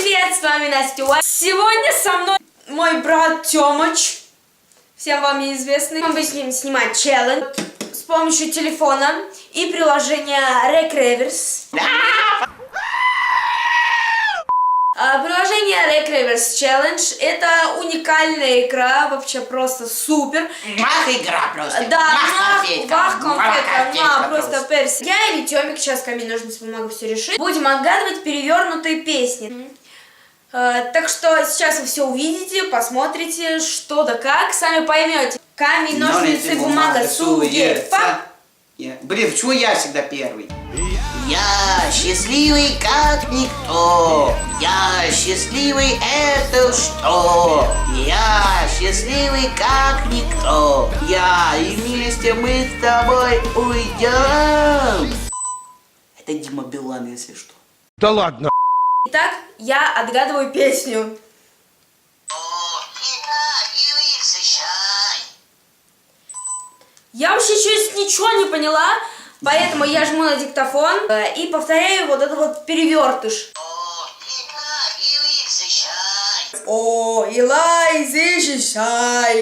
привет, с вами Настя. Сегодня со мной мой брат Тёмыч, всем вам известный. Мы будем снимать челлендж с помощью телефона и приложения RecReverse. Приложение RecReverse Challenge — это уникальная игра, вообще просто супер. Мах игра просто. Да, мах конфетка, просто перси. Я или Тёмик, сейчас камень, ножницы, бумага, все решит. Будем отгадывать перевернутые песни. Так что сейчас вы все увидите, посмотрите, что да как, сами поймете. Камень, ножницы, бумага, суета. Блин, почему я всегда первый? Я счастливый как никто. Я счастливый, это что? Я счастливый как никто. Я и вместе мы с тобой уйдем. Это Дима Билан, если что. Да ладно. Итак, я отгадываю песню. Я вообще сейчас ничего не поняла, поэтому я жму на диктофон и повторяю вот этот вот перевертыш. О, Илай, защищай.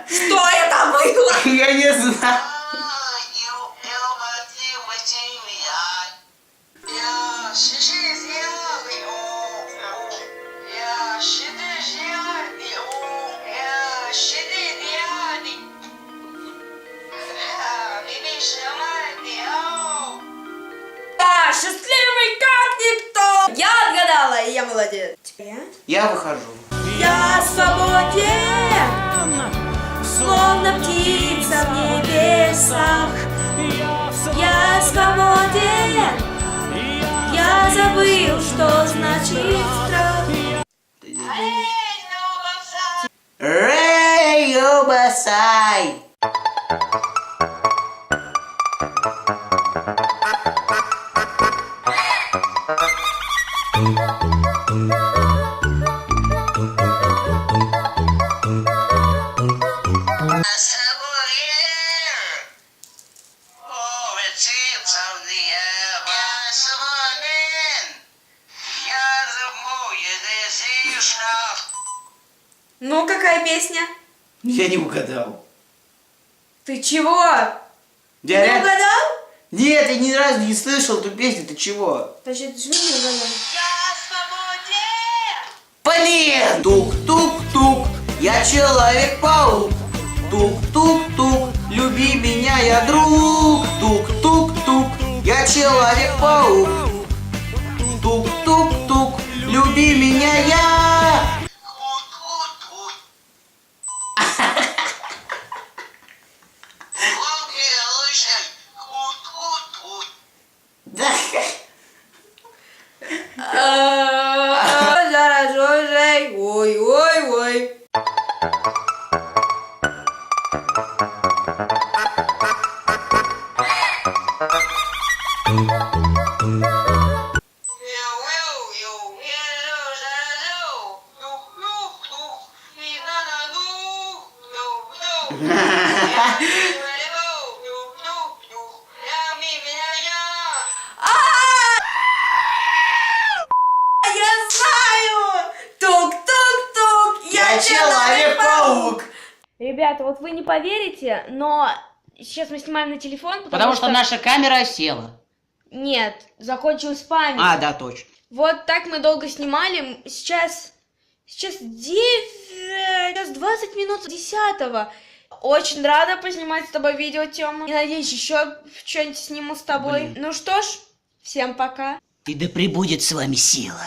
Что это было? Я не знаю. Да, счастливый как никто. Я отгадала, и я молодец. Я выхожу. Я свободен, словно птица в небесах. Я свободен, я забыл, что значит страх. Рэй, Обасай! Ну, какая песня? Я не угадал. Ты чего? Не Я угадал? Нет, я ни разу не слышал эту песню, ты чего? Значит, жми, не угадал. Блин! Тук-тук-тук, я Человек-паук. Тук-тук-тук, люби меня, я друг. Тук-тук-тук, я Человек-паук. Тук-тук-тук, люби меня, я... Ой, ой, ой. Человек-паук! Ребята, вот вы не поверите, но сейчас мы снимаем на телефон, Потому что наша камера села. Нет, закончилась память. А, да, точно. Вот так мы долго снимали. Сейчас 20 минут 10-го. Очень рада поснимать с тобой видео, Тёма. И надеюсь, еще что-нибудь сниму с тобой. Блин. Ну что ж, всем пока. И да пребудет с вами сила.